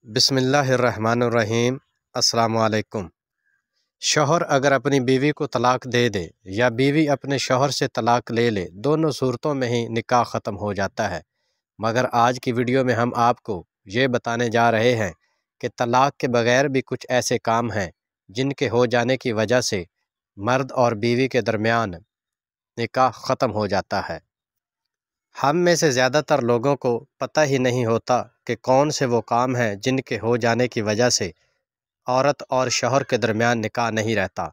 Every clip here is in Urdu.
بسم اللہ الرحمن الرحیم۔ السلام علیکم۔ شوہر اگر اپنی بیوی کو طلاق دے دے یا بیوی اپنے شوہر سے طلاق لے لے، دونوں صورتوں میں ہی نکاح ختم ہو جاتا ہے۔ مگر آج کی ویڈیو میں ہم آپ کو یہ بتانے جا رہے ہیں کہ طلاق کے بغیر بھی کچھ ایسے کام ہیں جن کے ہو جانے کی وجہ سے مرد اور بیوی کے درمیان نکاح ختم ہو جاتا ہے۔ ہم میں سے زیادہ تر لوگوں کو پتہ ہی نہیں ہوتا کہ کون سے وہ کام ہیں جن کے ہو جانے کی وجہ سے عورت اور شوہر کے درمیان نکاح نہیں رہتا۔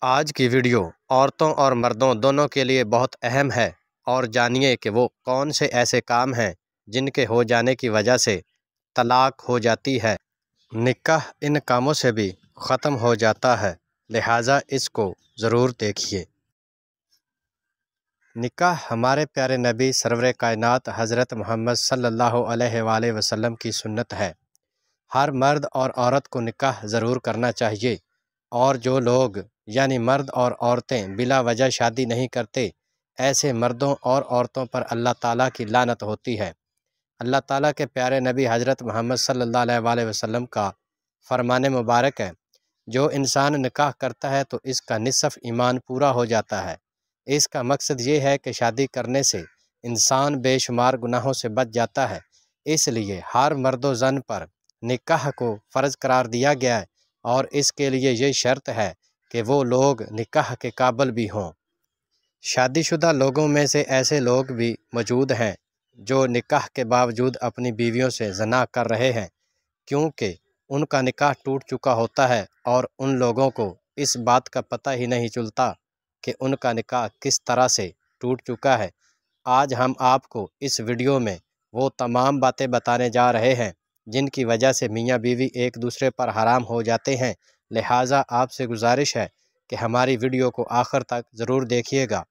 آج کی ویڈیو عورتوں اور مردوں دونوں کے لیے بہت اہم ہے، اور جانیے کہ وہ کون سے ایسے کام ہیں جن کے ہو جانے کی وجہ سے طلاق ہو جاتی ہے۔ نکاح ان کاموں سے بھی ختم ہو جاتا ہے، لہٰذا اس کو ضرور دیکھیے۔ نکاح ہمارے پیارے نبی سرور کائنات حضرت محمد صلی اللہ علیہ وآلہ وسلم کی سنت ہے۔ ہر مرد اور عورت کو نکاح ضرور کرنا چاہیے، اور جو لوگ یعنی مرد اور عورتیں بلا وجہ شادی نہیں کرتے، ایسے مردوں اور عورتوں پر اللہ تعالیٰ کی لعنت ہوتی ہے۔ اللہ تعالیٰ کے پیارے نبی حضرت محمد صلی اللہ علیہ وآلہ وسلم کا فرمان مبارک ہے، جو انسان نکاح کرتا ہے تو اس کا نصف ایمان پورا ہو جاتا ہے۔ اس کا مقصد یہ ہے کہ شادی کرنے سے انسان بے شمار گناہوں سے بچ جاتا ہے، اس لیے ہر مرد و زن پر نکاح کو فرض قرار دیا گیا ہے، اور اس کے لیے یہ شرط ہے کہ وہ لوگ نکاح کے قابل بھی ہوں۔ شادی شدہ لوگوں میں سے ایسے لوگ بھی موجود ہیں جو نکاح کے باوجود اپنی بیویوں سے زنا کر رہے ہیں، کیونکہ ان کا نکاح ٹوٹ چکا ہوتا ہے، اور ان لوگوں کو اس بات کا پتہ ہی نہیں چلتا کہ ان کا نکاح کس طرح سے ٹوٹ چکا ہے۔ آج ہم آپ کو اس ویڈیو میں وہ تمام باتیں بتانے جا رہے ہیں جن کی وجہ سے میاں بیوی ایک دوسرے پر حرام ہو جاتے ہیں، لہٰذا آپ سے گزارش ہے کہ ہماری ویڈیو کو آخر تک ضرور دیکھیے گا۔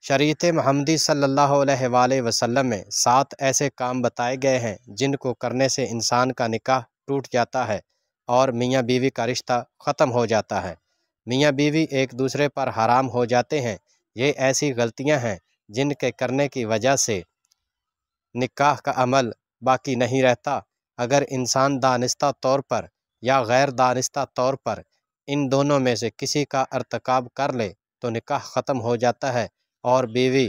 شریعت محمدی صلی اللہ علیہ وآلہ وسلم میں 7 ایسے کام بتائے گئے ہیں جن کو کرنے سے انسان کا نکاح ٹوٹ جاتا ہے اور میاں بیوی کا رشتہ ختم ہو جاتا ہے۔ میاں بیوی ایک دوسرے پر حرام ہو جاتے ہیں، یہ ایسی غلطیاں ہیں جن کے کرنے کی وجہ سے نکاح کا عمل باقی نہیں رہتا۔ اگر انسان دانستہ طور پر یا غیر دانستہ طور پر ان دونوں میں سے کسی کا ارتکاب کر لے تو نکاح ختم ہو جاتا ہے، اور بیوی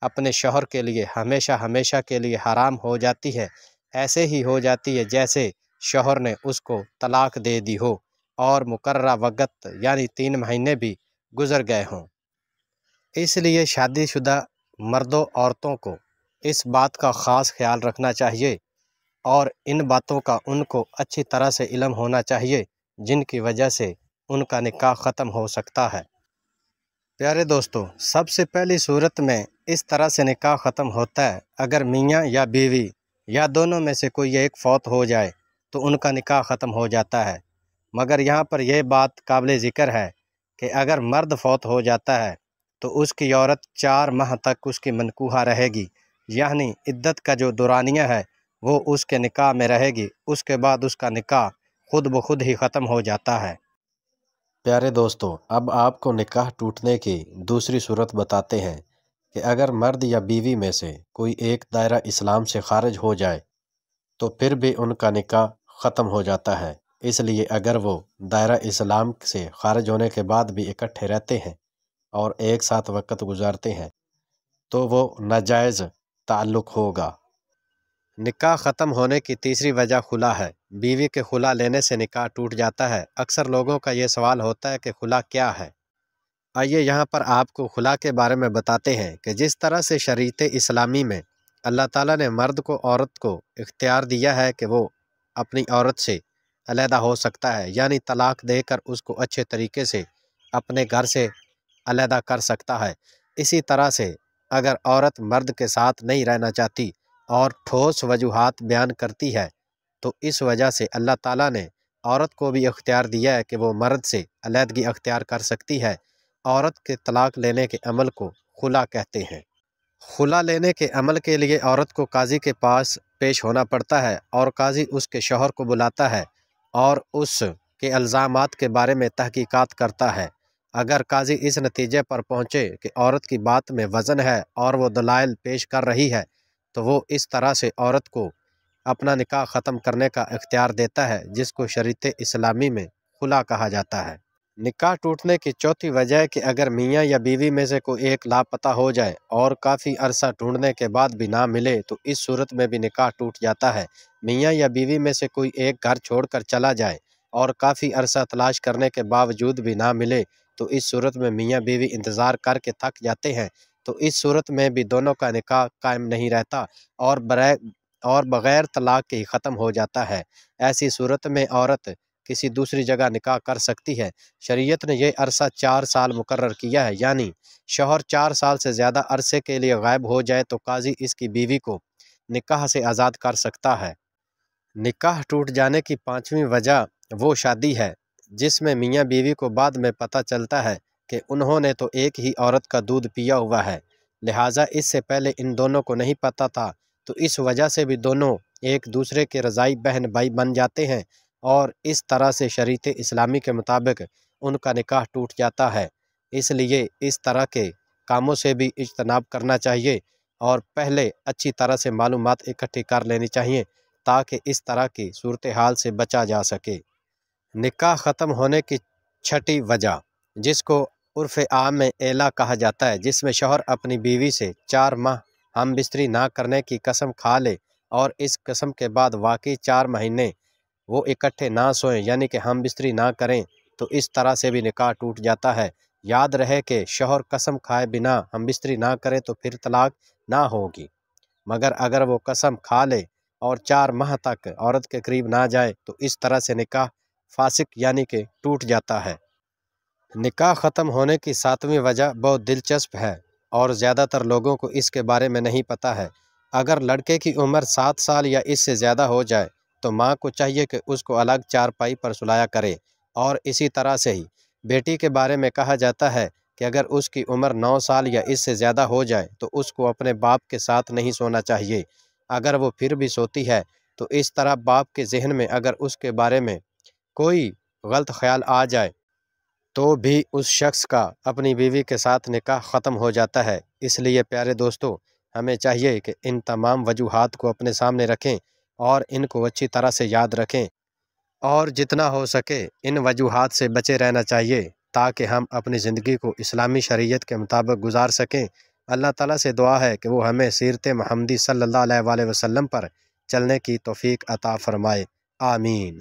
اپنے شوہر کے لیے ہمیشہ ہمیشہ کے لیے حرام ہو جاتی ہے۔ ایسے ہی ہو جاتی ہے جیسے شوہر نے اس کو طلاق دے دی ہو اور مقررہ وقت یعنی 3 مہینے بھی گزر گئے ہوں۔ اس لیے شادی شدہ مردوں عورتوں کو اس بات کا خاص خیال رکھنا چاہیے، اور ان باتوں کا ان کو اچھی طرح سے علم ہونا چاہیے جن کی وجہ سے ان کا نکاح ختم ہو سکتا ہے۔ پیارے دوستو، سب سے پہلی صورت میں اس طرح سے نکاح ختم ہوتا ہے اگر میاں یا بیوی یا دونوں میں سے کوئی ایک فوت ہو جائے تو ان کا نکاح ختم ہو جاتا ہے۔ مگر یہاں پر یہ بات قابل ذکر ہے کہ اگر مرد فوت ہو جاتا ہے تو اس کی عورت 4 ماہ تک اس کی منکوحہ رہے گی، یعنی عدت کا جو دورانیہ ہے وہ اس کے نکاح میں رہے گی، اس کے بعد اس کا نکاح خود بخود ہی ختم ہو جاتا ہے۔ پیارے دوستو، اب آپ کو نکاح ٹوٹنے کی دوسری صورت بتاتے ہیں کہ اگر مرد یا بیوی میں سے کوئی ایک دائرہ اسلام سے خارج ہو جائے تو پھر بھی ان کا نکاح ختم ہو جاتا ہے۔ اس لیے اگر وہ دائرہ اسلام سے خارج ہونے کے بعد بھی اکٹھے رہتے ہیں اور ایک ساتھ وقت گزارتے ہیں تو وہ ناجائز تعلق ہوگا۔ نکاح ختم ہونے کی تیسری وجہ خلا ہے۔ بیوی کے خلا لینے سے نکاح ٹوٹ جاتا ہے۔ اکثر لوگوں کا یہ سوال ہوتا ہے کہ خلا کیا ہے؟ آئیے یہاں پر آپ کو خلا کے بارے میں بتاتے ہیں کہ جس طرح سے شریعت اسلامی میں اللہ تعالیٰ نے مرد کو عورت کو اختیار دیا ہے کہ وہ اپنی عورت سے علیحدہ ہو سکتا ہے، یعنی طلاق دے کر اس کو اچھے طریقے سے اپنے گھر سے علیحدہ کر سکتا ہے، اسی طرح سے اگر عورت مرد کے ساتھ نہیں رہنا چاہتی اور ٹھوس وجوہات بیان کرتی ہے تو اس وجہ سے اللہ تعالیٰ نے عورت کو بھی اختیار دیا ہے کہ وہ مرد سے علیحدگی اختیار کر سکتی ہے۔ عورت کے طلاق لینے کے عمل کو خلا کہتے ہیں۔ خلا لینے کے عمل کے لیے عورت کو قاضی کے پاس پیش ہونا پڑتا ہے، اور قاضی اس کے شوہر کو بلاتا ہے اور اس کے الزامات کے بارے میں تحقیقات کرتا ہے۔ اگر قاضی اس نتیجے پر پہنچے کہ عورت کی بات میں وزن ہے اور وہ دلائل پیش کر رہی ہے تو وہ اس طرح سے عورت کو اپنا نکاح ختم کرنے کا اختیار دیتا ہے، جس کو شریعت اسلامی میں خلا کہا جاتا ہے۔ نکاح ٹوٹنے کی چوتھی وجہ ہے کہ اگر میاں یا بیوی میں سے کوئی ایک لاپتہ ہو جائے اور کافی عرصہ ڈھونڈنے کے بعد بھی نہ ملے تو اس صورت میں بھی نکاح ٹوٹ جاتا ہے۔ میاں یا بیوی میں سے کوئی ایک گھر چھوڑ کر چلا جائے اور کافی عرصہ تلاش کرنے کے باوجود بھی نہ ملے تو اس صورت میں میاں بیوی انتظار کر کے تھک جاتے ہیں، تو اس صورت میں بھی دونوں کا نکاح قائم نہیں رہتا اور بغیر طلاق کے ہی ختم ہو جاتا ہے۔ ایسی صورت میں عورت کسی دوسری جگہ نکاح کر سکتی ہے۔ شریعت نے یہ عرصہ 4 سال مقرر کیا ہے، یعنی شوہر 4 سال سے زیادہ عرصے کے لیے غائب ہو جائے تو قاضی اس کی بیوی کو نکاح سے آزاد کر سکتا ہے۔ نکاح ٹوٹ جانے کی 5ویں وجہ وہ شادی ہے جس میں میاں بیوی کو بعد میں پتہ چلتا ہے کہ انہوں نے تو ایک ہی عورت کا دودھ پیا ہوا ہے، لہٰذا اس سے پہلے ان دونوں کو نہیں پتہ تھا، تو اس وجہ سے بھی دونوں ایک دوسرے کے رضاعی بہن بھائی بن جاتے ہیں اور اس طرح سے شریعت اسلامی کے مطابق ان کا نکاح ٹوٹ جاتا ہے۔ اس لیے اس طرح کے کاموں سے بھی اجتناب کرنا چاہیے اور پہلے اچھی طرح سے معلومات اکٹھی کر لینی چاہیے تاکہ اس طرح کی صورتحال سے بچا جا سکے۔ نکاح ختم ہونے کی 6ٹھی وجہ، جس کو عرف عام میں ایلا کہا جاتا ہے، جس میں شوہر اپنی بیوی سے 4 ماہ ہم بستری نہ کرنے کی قسم کھا لے اور اس قسم کے بعد واقعی 4 مہینے وہ اکٹھے نہ سوئیں یعنی کہ ہم بستری نہ کریں تو اس طرح سے بھی نکاح ٹوٹ جاتا ہے۔ یاد رہے کہ شوہر قسم کھائے بنا ہم بستری نہ کرے تو پھر طلاق نہ ہوگی، مگر اگر وہ قسم کھا لے اور 4 ماہ تک عورت کے قریب نہ جائے تو اس طرح سے نکاح فاسق یعنی کہ ٹوٹ جاتا ہے۔ نکاح ختم ہونے کی 7ویں وجہ بہت دلچسپ ہے اور زیادہ تر لوگوں کو اس کے بارے میں نہیں پتہ ہے۔ اگر لڑکے کی عمر 7 سال یا اس سے زیادہ ہو جائے تو ماں کو چاہیے کہ اس کو الگ چارپائی پر سلایا کرے، اور اسی طرح سے ہی بیٹی کے بارے میں کہا جاتا ہے کہ اگر اس کی عمر 9 سال یا اس سے زیادہ ہو جائے تو اس کو اپنے باپ کے ساتھ نہیں سونا چاہیے۔ اگر وہ پھر بھی سوتی ہے تو اس طرح باپ کے ذہن میں اگر اس کے بارے میں کوئی غلط خیال آ جائے تو بھی اس شخص کا اپنی بیوی کے ساتھ نکاح ختم ہو جاتا ہے۔ اس لیے پیارے دوستو، ہمیں چاہیے کہ ان تمام وجوہات کو اپنے سامنے رکھیں اور ان کو اچھی طرح سے یاد رکھیں اور جتنا ہو سکے ان وجوہات سے بچے رہنا چاہیے تاکہ ہم اپنی زندگی کو اسلامی شریعت کے مطابق گزار سکیں۔ اللہ تعالیٰ سے دعا ہے کہ وہ ہمیں سیرت محمدی صلی اللہ علیہ وآلہ وسلم پر چلنے کی توفیق عطا فرمائے، آمین۔